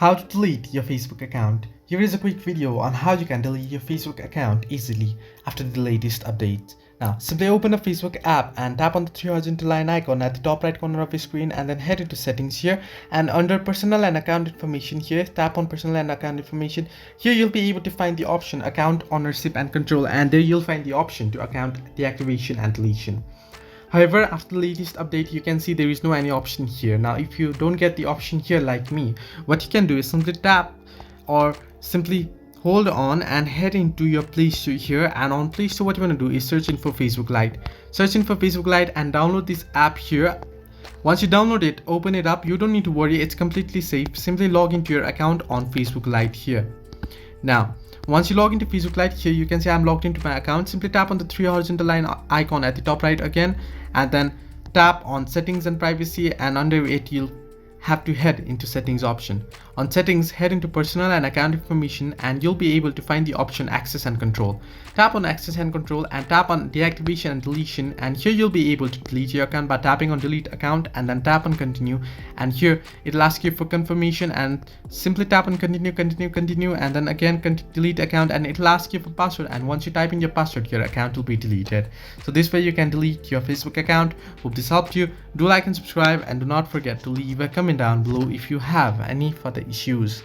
How to delete your Facebook account. Here is a quick video on how you can delete your Facebook account easily after the latest update. Now, simply open a Facebook app and tap on the three horizontal line icon at the top right corner of your screen and then head into settings here, and under personal and account information here, tap on personal and account information. Here you'll be able to find the option account ownership and control, and there you'll find the option to account deactivation and deletion. However, after the latest update, you can see there is no any option here. Now, if you don't get the option here like me, what you can do is simply tap or simply hold on and head into your Play Store here, and on Play Store what you want to do is search in for Facebook Lite. Search in for Facebook Lite and download this app here. Once you download it, open it up. You don't need to worry, it's completely safe. Simply log into your account on Facebook Lite here. Now, once you log into Facebook Lite here, you can see I'm logged into my account. Simply tap on the three horizontal line icon at the top right again, and then tap on settings and privacy, and under it you'll have to head into settings option. On settings, head into personal and account information, and you'll be able to find the option access and control. Tap on access and control and tap on deactivation and deletion, and here you'll be able to delete your account by tapping on delete account and then tap on continue, and here it'll ask you for confirmation and simply tap on continue, and then again delete account, and it'll ask you for password, and once you type in your password, your account will be deleted. So this way you can delete your Facebook account. Hope this helped you. Do like and subscribe, and do not forget to leave a comment down below if you have any further issues.